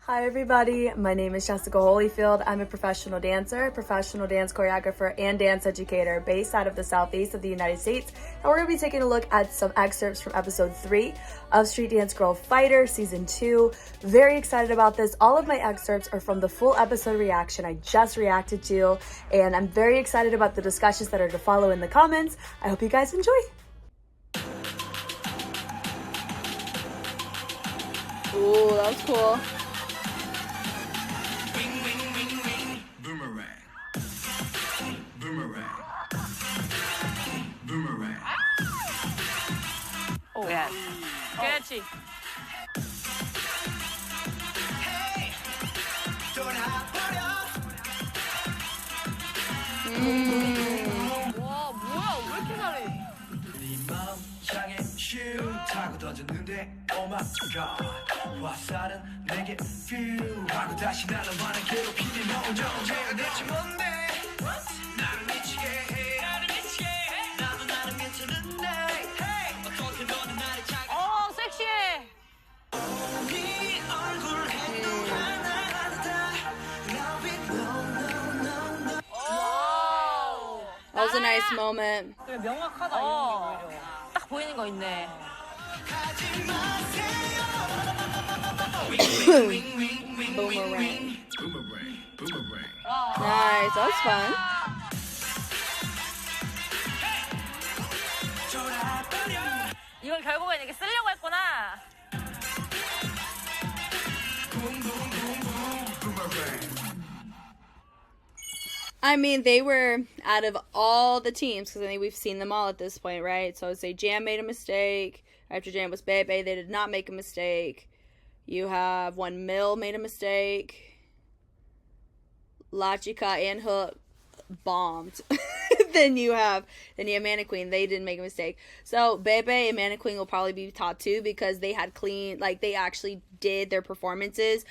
Hi everybody, my name is Jessica Holyfield. I'm a professional dancer, professional dance choreographer, and dance educator based out of the southeast of the United States. And we're going to be taking a look at some excerpts from episode 3 of Street Dance Girl Fighter season 2. Very excited about this. All of my excerpts are from the full episode reaction I just reacted to, and I'm very excited about the discussions that are to follow in the comments. I hope you guys enjoy. Ooh, that was cool. Oh, yes. 그렇지. 와, 뭐야? 왜 이렇게 잘해? 타고 던졌는데 Oh my God 화살은 내게 하고 다시 날아와는 괴롭히는 언제가 될지 뭔데 나를 미치게 해 나도 나는 괜찮은데 어떻게 너는 나를 자극 섹시해 네 얼굴 행동 하나하나 다 Love it no That was a nice moment. 명확하다 딱 보이는 거 있네. Boomerang. Nice, that was fun. 이걸 결국엔 이렇게 쓰려고 했구나. I mean, they were out of all the teams, because I think we've seen them all at this point, right? So I would say Jam made a mistake. After Jam was Bebe, they did not make a mistake. You have 1mil made a mistake. Lachika and Hook bombed. then you have MANNEQUEEN. They didn't make a mistake. So Bebe and MANNEQUEEN will probably be top 2 because they had clean, like they actually did their performances.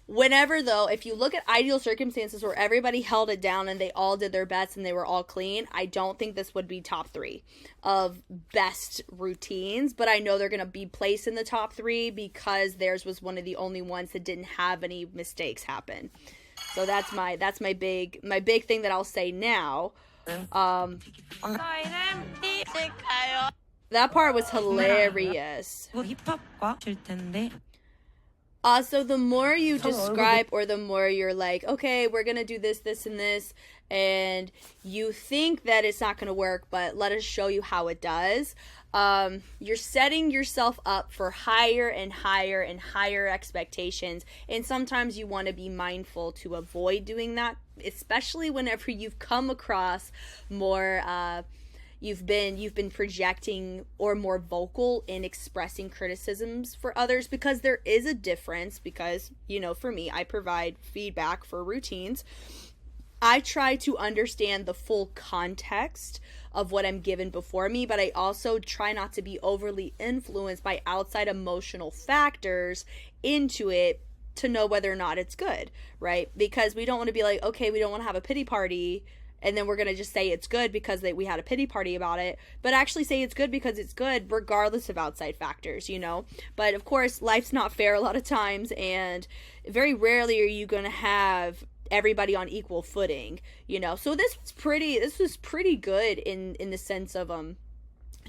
Whenever, though, if you look at ideal circumstances where everybody held it down and they all did their best and they were all clean, I don't think this would be top 3 of best routines. But I know they're going to be placed in the top 3 because theirs was one of the only ones that didn't have any mistakes happen. So that's my big thing that I'll say now. That part was hilarious. So the more you describe or the more you're like, okay, we're going to do this, this, and this, and you think that it's not going to work, but let us show you how it does, you're setting yourself up for higher and higher and higher expectations, and sometimes you want to be mindful to avoid doing that, especially whenever you've come across more you've been projecting or more vocal in expressing criticisms for others, because there is a difference. Because, you know, for me, I provide feedback for routines. I try to understand the full context of what I'm given before me, but I also try not to be overly influenced by outside emotional factors into it to know whether or not it's good, right? Because we don't want to be like, okay, we don't want to have a pity party, and then we're going to just say it's good because we had a pity party about it, but actually say it's good because it's good regardless of outside factors, you know? But of course, life's not fair a lot of times, and very rarely are you going to have everybody on equal footing, you know? So this was pretty good in the sense of,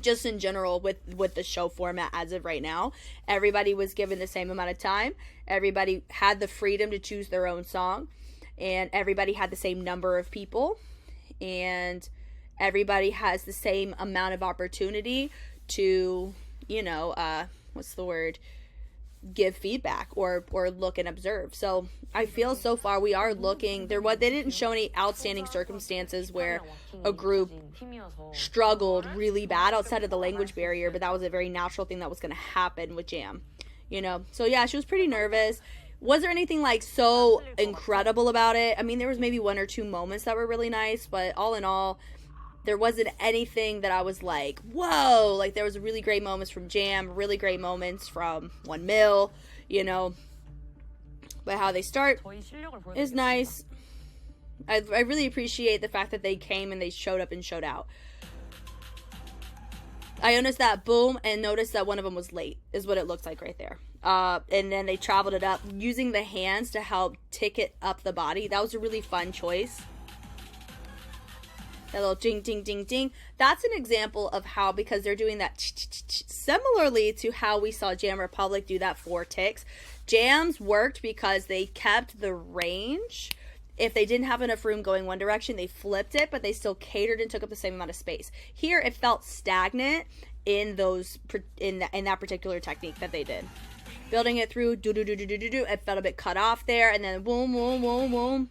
just in general with the show format as of right now. Everybody was given the same amount of time. Everybody had the freedom to choose their own song, and everybody had the same number of people. And everybody has the same amount of opportunity to, you know, give feedback or look and observe. So I feel so far we are looking, they didn't show any outstanding circumstances where a group struggled really bad outside of the language barrier, but that was a very natural thing that was going to happen with Jam, you know? So yeah, she was pretty nervous. Was there anything like so incredible about it? I mean, there was maybe 1 or 2 moments that were really nice, but all in all, there wasn't anything that I was like, whoa, like there was really great moments from Jam, really great moments from 1mil, you know, but how they start is nice. I really appreciate the fact that they came and they showed up and showed out. I noticed that boom and noticed that one of them was late is what it looks like right there. and then they traveled it up using the hands to help tick it up the body. That was a really fun choice. That little ding, ding, ding, ding. That's an example of how, because they're doing that similarly to how we saw Jam Republic do that 4 ticks. Jams worked because they kept the range. If they didn't have enough room going one direction, they flipped it, but they still catered and took up the same amount of space. Here, it felt stagnant in that particular technique that they did. Building it through, do-do-do-do-do-do, it felt a bit cut off there, and then boom, boom, boom, boom.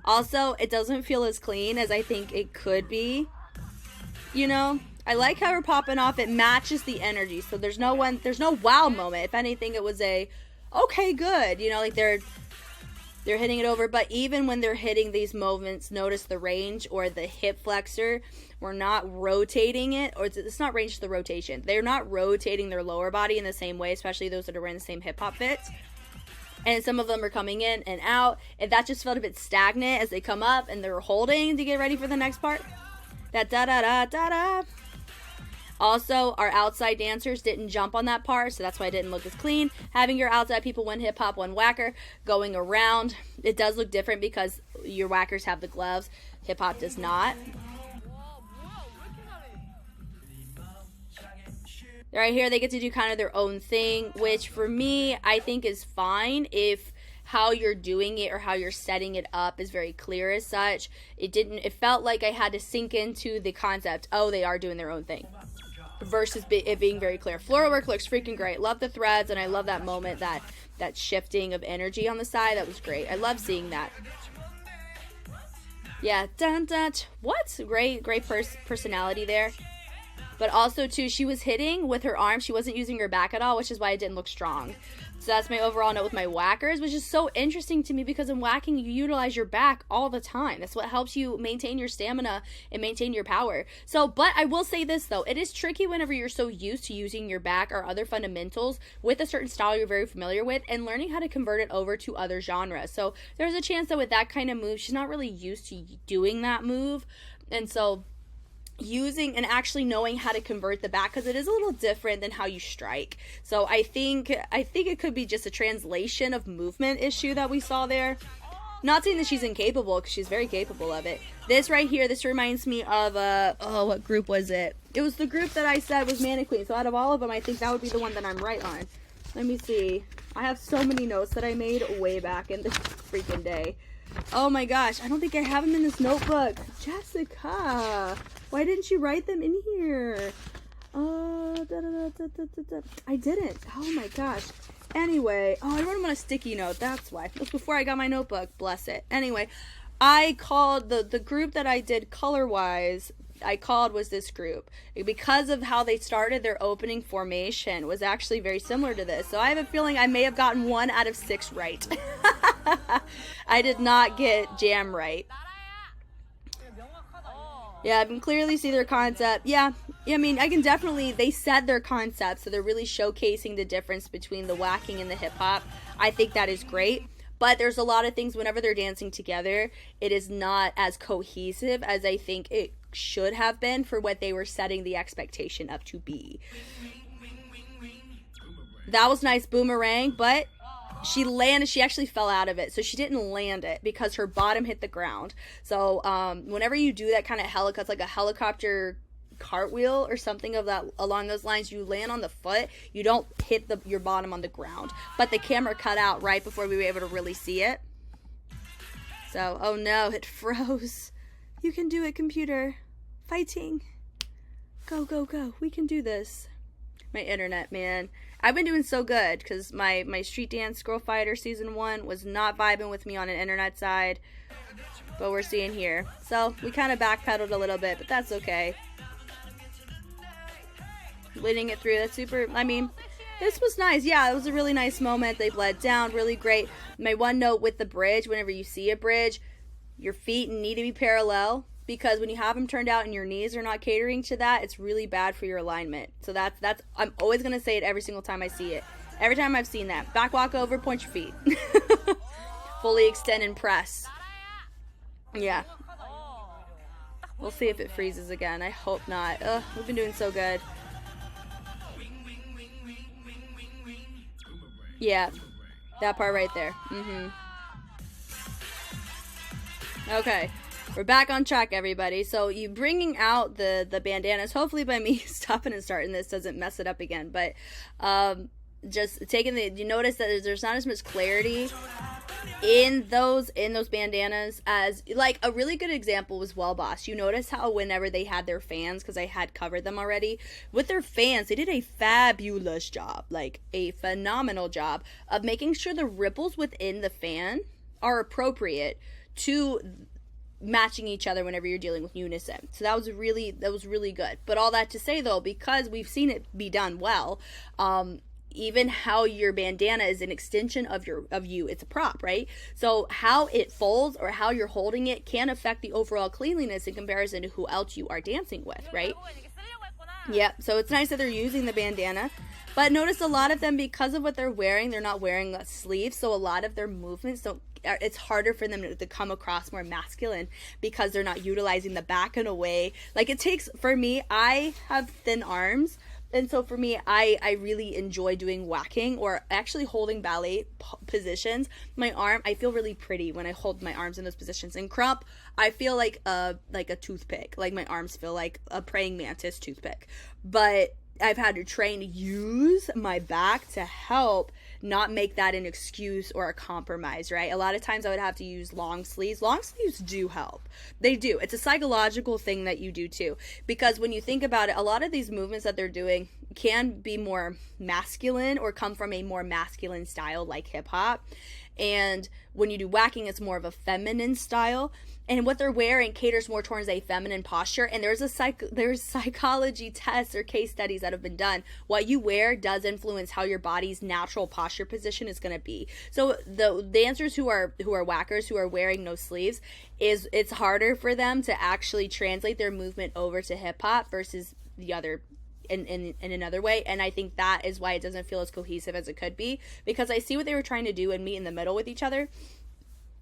Also, it doesn't feel as clean as I think it could be. You know, I like how we're popping off. It matches the energy, so there's no wow moment. If anything, it was a okay, good. You know, like they're hitting it over. But even when they're hitting these movements, notice the range or the hip flexor. We're not rotating it, or it's not range to the rotation. They're not rotating their lower body in the same way, especially those that are in the same hip hop fits. And some of them are coming in and out. And that just felt a bit stagnant as they come up and they're holding to get ready for the next part. That da-da-da-da-da. Also, our outside dancers didn't jump on that part, so that's why it didn't look as clean. Having your outside people, one hip hop, one whacker, going around. It does look different because your whackers have the gloves. Hip hop does not. Right here, they get to do kind of their own thing, which for me, I think is fine if how you're doing it or how you're setting it up is very clear as such. It felt like I had to sink into the concept, oh, they are doing their own thing, versus it being very clear. Floral work looks freaking great. Love the threads, and I love that moment, that shifting of energy on the side. That was great. I love seeing that. Yeah, dun dun. What? Great personality there. But also, too, she was hitting with her arm. She wasn't using her back at all, which is why it didn't look strong. So that's my overall note with my whackers, which is so interesting to me because in whacking, you utilize your back all the time. That's what helps you maintain your stamina and maintain your power. So, but I will say this, though. It is tricky whenever you're so used to using your back or other fundamentals with a certain style you're very familiar with and learning how to convert it over to other genres. So there's a chance that with that kind of move, she's not really used to doing that move. And so using and actually knowing how to convert the back, because it is a little different than how you strike. So I think it could be just a translation of movement issue that we saw there. Not saying that she's incapable, because she's very capable of it. This right here, this reminds me of what group was it? It was the group that I said was MANNEQUEEN. So out of all of them, I think that would be the one that I'm right on. Let me see. I have so many notes that I made way back in this freaking day. Oh my gosh, I don't think I have them in this notebook. Jessica, why didn't you write them in here? I didn't. Oh my gosh. Anyway, I wrote them on a sticky note. That's why. It was before I got my notebook. Bless it. Anyway, I called the group that I did color-wise, was this group. Because of how they started, their opening formation was actually very similar to this. So I have a feeling I may have gotten 1 out of 6 right. I did not get jam right. Yeah, I can clearly see their concept. Yeah, I mean, I can definitely, they said their concept, so they're really showcasing the difference between the whacking and the hip-hop. I think that is great. But there's a lot of things, whenever they're dancing together, it is not as cohesive as I think it should have been for what they were setting the expectation up to be. That was nice boomerang, but she actually fell out of it, so she didn't land it because her bottom hit the ground. So whenever you do that kind of helicopter, like a helicopter cartwheel or something of that along those lines, you land on the foot, you don't hit your bottom on the ground. But the camera cut out right before we were able to really see it. So, oh no, it froze. You can do it, computer. Fighting. Go, go, go. We can do this. My internet, man. I've been doing so good because my Street Dance Girl Fighter Season 1 was not vibing with me on an internet side. But we're seeing here. So, we kind of backpedaled a little bit, but that's okay. Leading it through, that's super, I mean, this was nice. Yeah, it was a really nice moment. They bled down, really great. My one note with the bridge, whenever you see a bridge, your feet need to be parallel, because when you have them turned out and your knees are not catering to that, it's really bad for your alignment. So that's I'm always going to say it every single time I see it. Every time I've seen that. Back walk over, point your feet. Fully extend and press. Yeah. We'll see if it freezes again. I hope not. Ugh, we've been doing so good. Yeah, that part right there. Okay, we're back on track, everybody. So you bringing out the bandanas, hopefully by me stopping and starting this doesn't mess it up again, but just taking you notice that there's not as much clarity in those bandanas as, like, a really good example was Well Boss. You notice how whenever they had their fans, because I had covered them already, with their fans, they did a fabulous job, like a phenomenal job of making sure the ripples within the fan are appropriate to matching each other whenever you're dealing with unison. So that was really good. But all that to say, though, because we've seen it be done well, even how your bandana is an extension of you, it's a prop, right? So how it folds or how you're holding it can affect the overall cleanliness in comparison to who else you are dancing with, right? Yep. So it's nice that they're using the bandana, but notice a lot of them, because of what they're wearing, they're not wearing a sleeve, so a lot of their movements it's harder for them to come across more masculine because they're not utilizing the back in a way. Like, it takes, for me, I have thin arms, and so for me, I really enjoy doing whacking or actually holding ballet positions. My arm, I feel really pretty when I hold my arms in those positions. In crump, I feel like a toothpick. Like, my arms feel like a praying mantis toothpick. But I've had to train to use my back to help not make that an excuse or a compromise, right? A lot of times I would have to use long sleeves. Long sleeves do help. They do. It's a psychological thing that you do too. Because when you think about it, a lot of these movements that they're doing can be more masculine or come from a more masculine style like hip hop. And when you do whacking, it's more of a feminine style. And what they're wearing caters more towards a feminine posture. And there's psychology tests or case studies that have been done. What you wear does influence how your body's natural posture position is going to be. So the dancers who are whackers, who are wearing no sleeves, it's harder for them to actually translate their movement over to hip hop versus the other in another way. And I think that is why it doesn't feel as cohesive as it could be, because I see what they were trying to do and meet in the middle with each other.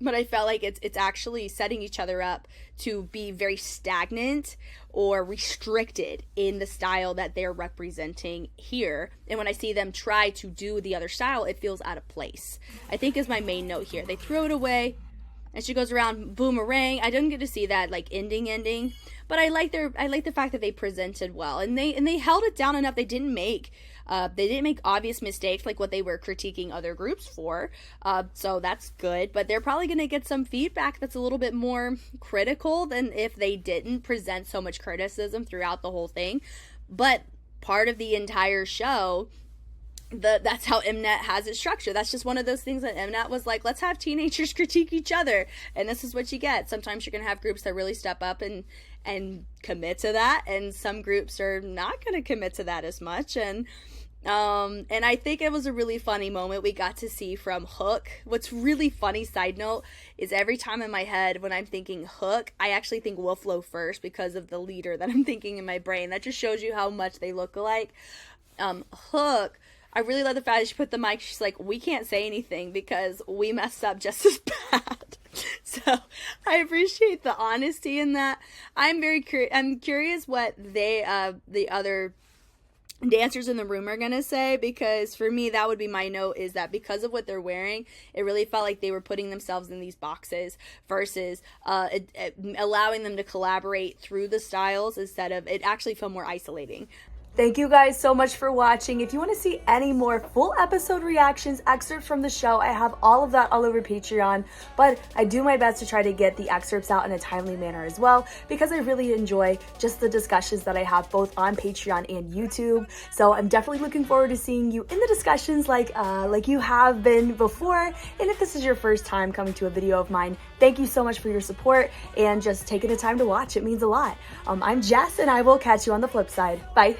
But I felt like it's actually setting each other up to be very stagnant or restricted in the style that they're representing here. And when I see them try to do the other style, it feels out of place, I think, is my main note here. They throw it away and she goes around boomerang. I didn't get to see that like ending, but I like the fact that they presented well and they held it down enough. They didn't make obvious mistakes like what they were critiquing other groups for. So that's good, but they're probably going to get some feedback that's a little bit more critical than if they didn't present so much criticism throughout the whole thing. But part of the entire show, that's how Mnet has its structure. That's just one of those things that Mnet was like, let's have teenagers critique each other, and this is what you get. Sometimes you're gonna have groups that really step up and commit to that, and some groups are not gonna commit to that as much. And I think it was a really funny moment we got to see from Hook. What's really funny, side note, is every time in my head when I'm thinking Hook, I actually think Wolflo first because of the leader that I'm thinking in my brain. That just shows you how much they look alike. Hook, I really love the fact that she put the mic, she's like, we can't say anything because we messed up just as bad. So I appreciate the honesty in that. I'm curious what the other dancers in the room are gonna say, because for me that would be my note, is that because of what they're wearing, it really felt like they were putting themselves in these boxes versus allowing them to collaborate through the styles, instead of it actually felt more isolating. Thank you guys so much for watching. If you want to see any more full episode reactions, excerpts from the show, I have all of that all over Patreon, but I do my best to try to get the excerpts out in a timely manner as well, because I really enjoy just the discussions that I have both on Patreon and YouTube. So I'm definitely looking forward to seeing you in the discussions like you have been before. And if this is your first time coming to a video of mine, thank you so much for your support and just taking the time to watch. It means a lot. I'm Jess, and I will catch you on the flip side. Bye.